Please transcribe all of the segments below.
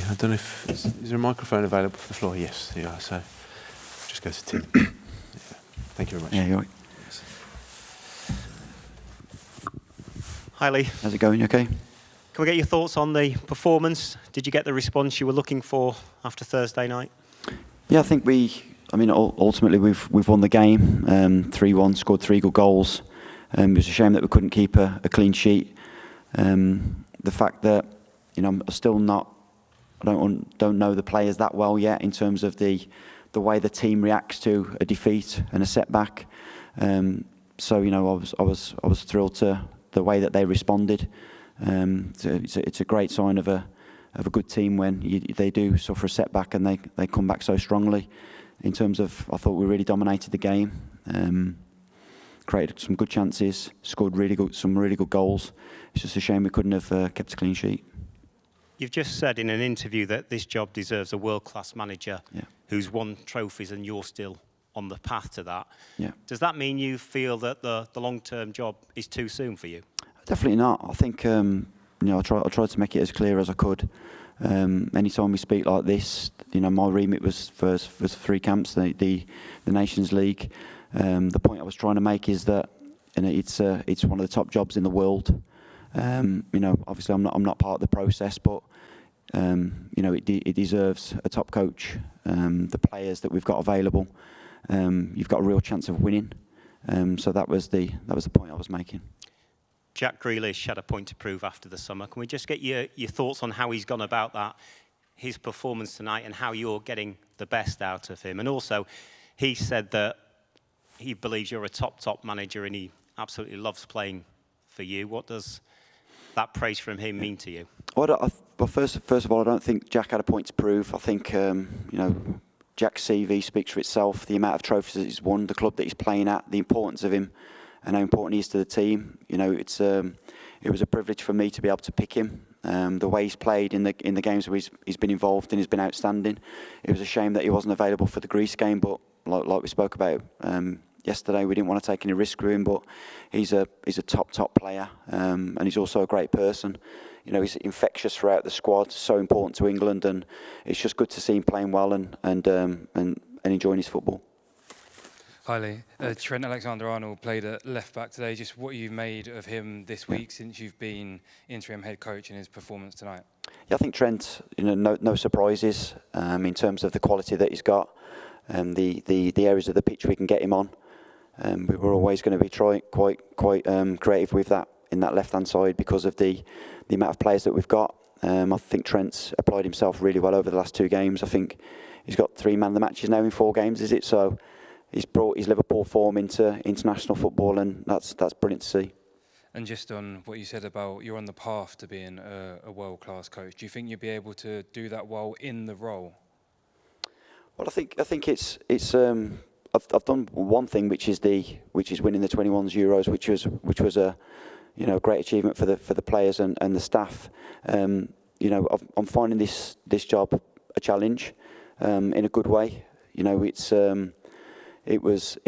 Lee, I don't know if is there a microphone available for the floor? Yes, yeah. So just go to Tim. Yeah. Thank you very much. Yeah, you're right. Yes. Hi Lee. How's it going? You okay? Can we get your thoughts on the performance? Did you get the response you were looking for after Thursday night? Yeah, I think ultimately we've won the game, 3-1, scored 3 good goals. It was a shame that we couldn't keep a clean sheet. The fact that I'm still not, I don't know the players that well yet in terms of the way the team reacts to a defeat and a setback. So I was thrilled to the way that they responded. It's a great sign of a good team when they do suffer a setback and they come back so strongly. In terms of, I thought we really dominated the game, created some good chances, scored some really good goals. It's just a shame we couldn't have kept a clean sheet. You've just said in an interview that this job deserves a world-class manager who's won trophies, and you're still on the path to that. Yeah. Does that mean you feel that the long-term job is too soon for you? Definitely not. I think I tried to make it as clear as I could. Anytime we speak like this, my remit was for 3 camps, the Nations League. The point I was trying to make is that it's one of the top jobs in the world. Obviously I'm not part of the process, but it deserves a top coach. The players that we've got available, you've got a real chance of winning. So that was the point I was making. Jack Grealish had a point to prove after the summer. Can we just get your thoughts on how he's gone about that, his performance tonight, and how you're getting the best out of him? And also, he said that he believes you're a top manager and he absolutely loves playing for you. What does that praise from him mean to you? Well, first of all, I don't think Jack had a point to prove. I think Jack's CV speaks for itself. The amount of trophies that he's won, the club that he's playing at, the importance of him, and how important he is to the team. It was a privilege for me to be able to pick him. The way he's played in the games where he's been involved in has been outstanding. It was a shame that he wasn't available for the Greece game, but like we spoke about yesterday, we didn't want to take any risk with him. But he's a top player, and he's also a great person. He's infectious throughout the squad, so important to England, and it's just good to see him playing well and enjoying his football. Hi Lee. Trent Alexander-Arnold played at left back today. Just what you've made of him this week since you've been interim head coach, and his performance tonight? Yeah, I think Trent, no surprises in terms of the quality that he's got, and the areas of the pitch we can get him on. We were always going to be quite creative with that in that left hand side because of the amount of players that we've got. I think Trent's applied himself really well over the last 2 games. I think he's got 3 man of the matches now in 4 games, is it? So he's brought his Liverpool form into international football, and that's brilliant to see. And just on what you said about you're on the path to being a world-class coach, do you think you'll be able to do that well in the role? Well, I think it's I've done one thing, which is winning the 21s Euros, which was a great achievement for the players and the staff. I'm finding this job a challenge in a good way. It was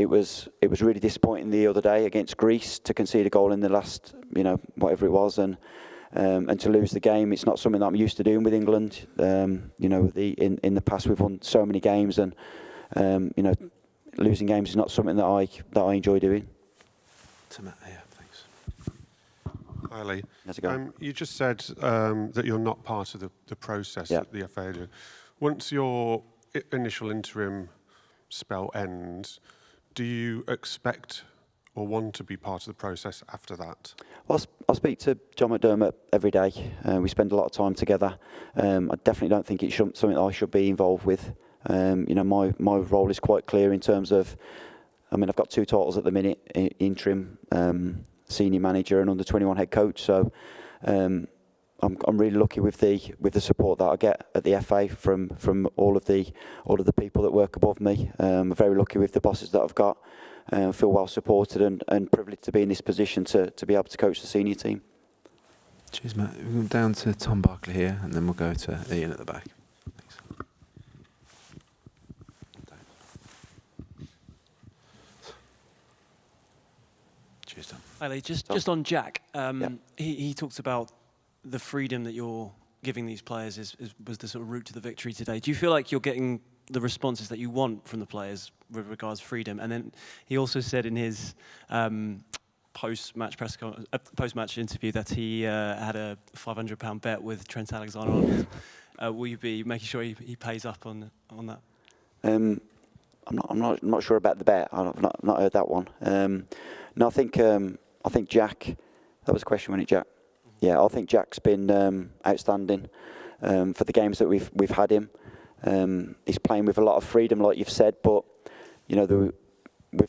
really disappointing the other day against Greece to concede a goal in the last, whatever it was, and to lose the game. It's not something that I'm used to doing with England. In the past we've won so many games, and losing games is not something that I enjoy doing. Yeah, thanks. Hi Lee. How's it going? You just said that you're not part of the process that the FA do. Once your initial interim spell ends, do you expect or want to be part of the process after that? Well, I speak to John McDermott every day. We spend a lot of time together. I definitely don't think it's something that I should be involved with. My role is quite clear in terms of, I've got 2 titles at the minute: interim senior manager and under 21 head coach. So I'm really lucky with the support that I get at the FA from all of the people that work above me. I'm very lucky with the bosses that I've got. I feel well supported and privileged to be in this position to be able to coach the senior team. Cheers, Matt. We'll go down to Tom Barkley here, and then we'll go to Ian at the back. Thanks. Hi Lee, just on Jack, he talks about the freedom that you're giving these players was the sort of route to the victory today. Do you feel like you're getting the responses that you want from the players with regards to freedom? And then he also said in his post-match interview that he had a £500 bet with Trent Alexander-Arnold. Will you be making sure he pays up on that? I'm not sure about the bet. I've not heard that one. No, I think Jack. That was a question, wasn't it, Jack? Yeah, I think Jack's been outstanding for the games that we've had him. He's playing with a lot of freedom, like you've said, but you know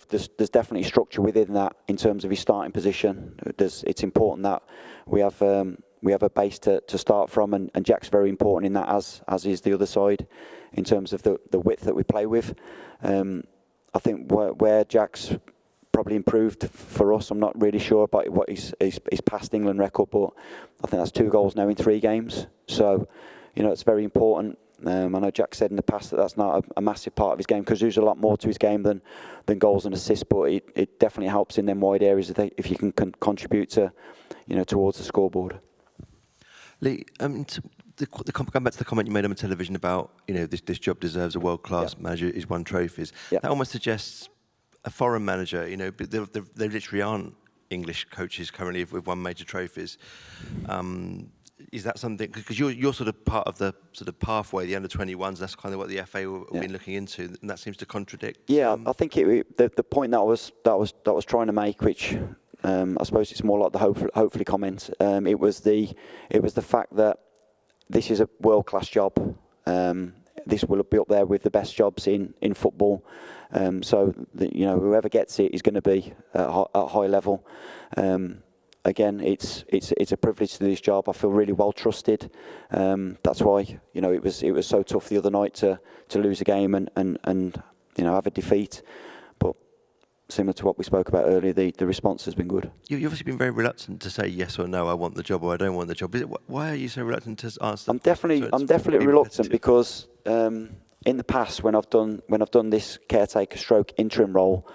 there's definitely structure within that in terms of his starting position. It's important that we have a base to start from, and Jack's very important in that, as is the other side, in terms of the width that we play with. I think where Jack's probably improved for us, I'm not really sure about what his past England record, but I think that's 2 goals now in 3 games. So, you know, it's very important. I know Jack said in the past that that's not a massive part of his game, because there's a lot more to his game than goals and assists, but it definitely helps in them wide areas if you can contribute to, you know, towards the scoreboard. Lee, going back to the comment you made on television about, you know, this job deserves a world-class manager who's won trophies. That almost suggests a foreign manager, you know, but there literally aren't English coaches currently with won major trophies. Is that something, because you're sort of part of the sort of pathway, the under-21s, that's kind of what the FA have been looking into, and that seems to contradict. Yeah, I think the point that I was trying to make, which I suppose it's more like the hopefully comment. It was the fact that this is a world-class job. This will be up there with the best jobs in football. So you know, whoever gets it is going to be at a high level. Again, it's a privilege to do this job. I feel really well trusted. That's why, you know, it was so tough the other night to lose a game and you know, have a defeat. But similar to what we spoke about earlier, the response has been good. You've obviously been very reluctant to say yes or no, I want the job or I don't want the job. Why are you so reluctant to answer? I'm definitely reluctant because in the past, when I've done this caretaker stroke interim role,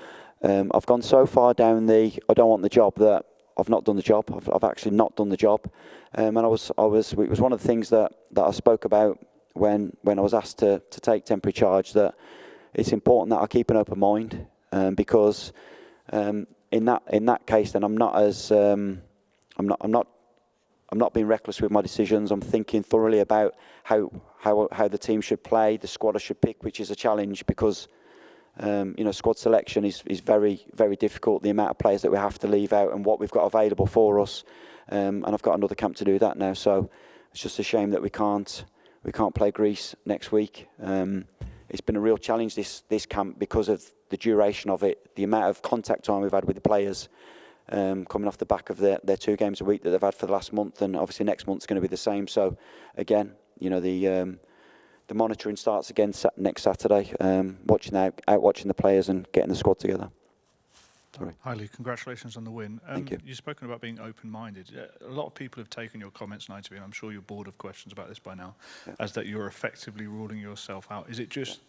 I've gone so far down the I don't want the job that I've not done the job. I've actually not done the job, and it was one of the things that I spoke about when I was asked to take temporary charge, that it's important that I keep an open mind, because in that case, then I'm not being reckless with my decisions. I'm thinking thoroughly about how the team should play, the squad I should pick, which is a challenge because you know, squad selection is very, very difficult. The amount of players that we have to leave out and what we've got available for us, and I've got another camp to do that now. So it's just a shame that we can't play Greece next week. It's been a real challenge this camp because of the duration of it, the amount of contact time we've had with the players, coming off the back of their 2 games a week that they've had for the last month, and obviously next month's going to be the same. So again, you know, the monitoring starts again next Saturday. Watching the players and getting the squad together. Sorry. Hi Lee, congratulations on the win. Thank you. You've spoken about being open-minded. A lot of people have taken your comments tonight, and I'm sure you're bored of questions about this by now, as that you're effectively ruling yourself out. Is it just,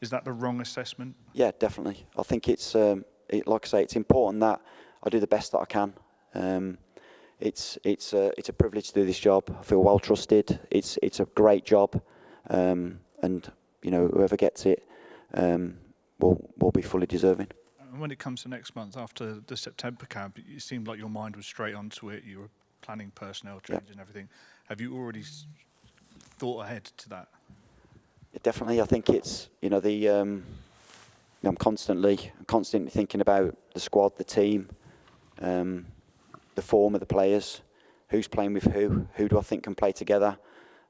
is that the wrong assessment? Yeah, definitely. I think it's, like I say, it's important that I do the best that I can. It's a privilege to do this job. I feel well trusted. It's a great job. And you know, whoever gets it will be fully deserving. And when it comes to next month, after the September camp, it seemed like your mind was straight onto it. You were planning personnel change and everything. Have you already thought ahead to that? Yeah, definitely. I think it's, you know, I'm constantly thinking about the squad, the team, the form of the players, who's playing with who do I think can play together.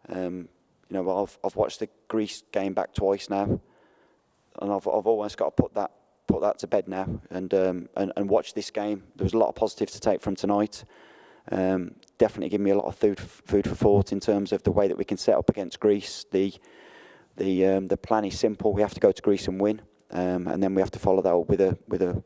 You know, I've watched the Greece game back twice now, and I've almost got to put that to bed now and watch this game. There was a lot of positives to take from tonight. Definitely giving me a lot of food for thought in terms of the way that we can set up against Greece. The plan is simple. We have to go to Greece and win, and then we have to follow that up with a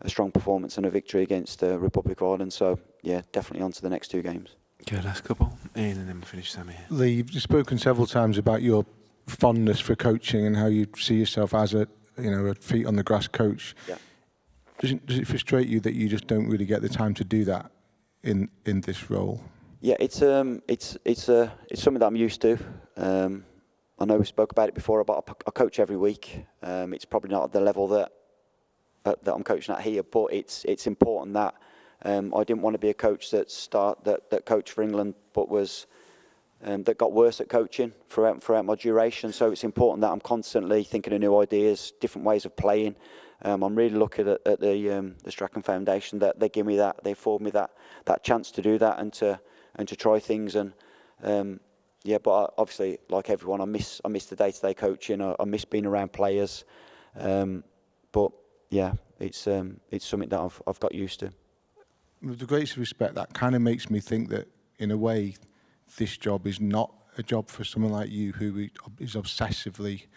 strong performance and a victory against the Republic of Ireland. So yeah, definitely on to the next 2 games. Okay, last couple, Ian, and then we'll finish Sammy here. Lee, you've spoken several times about your fondness for coaching and how you see yourself as a feet on the grass coach. Yeah. Does it frustrate you that you just don't really get the time to do that in this role? Yeah, it's something that I'm used to. I know we spoke about it before. I coach every week. It's probably not at the level that I'm coaching at here, but it's important that I didn't want to be a coach that coached for England, but was that got worse at coaching throughout my duration. So it's important that I'm constantly thinking of new ideas, different ways of playing. I'm really lucky at the Strachan Foundation that they afford me that chance to do that and to try things. And but obviously, like everyone, I miss the day-to-day coaching. I miss being around players. But yeah, it's something that I've got used to. With the greatest respect, that kind of makes me think that in a way, this job is not a job for someone like you who is obsessively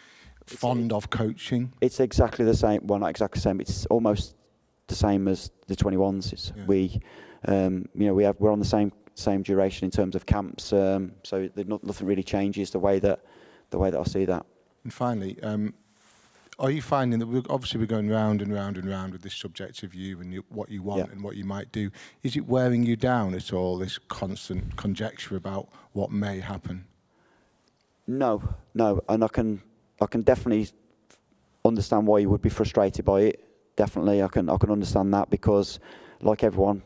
fond of coaching. It's exactly the same. Well, not exactly the same. It's almost the same as the 21s. We're on the same duration in terms of camps. So nothing really changes the way that I see that. And finally, are you finding that we're going round and round and round with this subject of you and what you want and what you might do? Is it wearing you down at all, this constant conjecture about what may happen? No, and I can definitely understand why you would be frustrated by it. Definitely, I can understand that because, like everyone,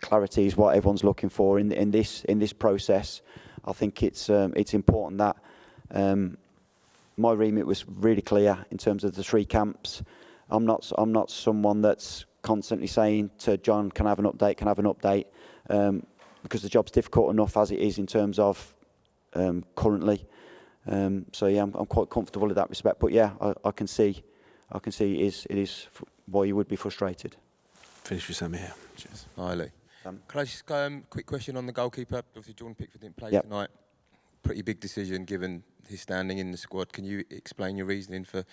clarity is what everyone's looking for in this process. I think it's important that. My remit was really clear in terms of the 3 camps. I'm not someone that's constantly saying to John, can I have an update, because the job's difficult enough as it is in terms of currently. So yeah, I'm quite comfortable in that respect. But yeah, I can see it is why you would be frustrated. Finish with Sam here. Cheers. Hi, Lee. Can I just go, quick question on the goalkeeper? Obviously, Jordan Pickford didn't play tonight. Pretty big decision given his standing in the squad. Can you explain your reasoning for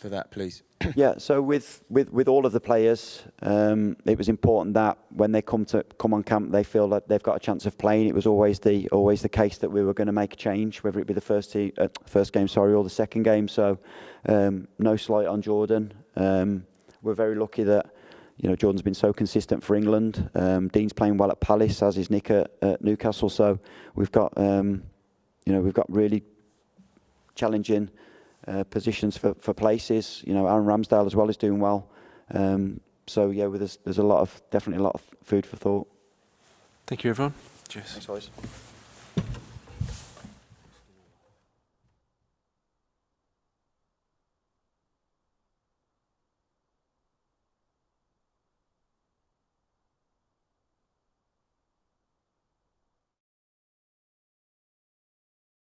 that, please? Yeah, so with all of the players, it was important that when they come on camp, they feel like they've got a chance of playing. It was always the case that we were going to make a change, whether it be the first game, or the second game. So no slight on Jordan. We're very lucky that Jordan's been so consistent for England. Dean's playing well at Palace, as is Nick at Newcastle. So we've got really challenging positions for places. Aaron Ramsdale as well is doing well. So yeah, there's definitely a lot of food for thought. Thank you, everyone. Cheers. Thanks, guys.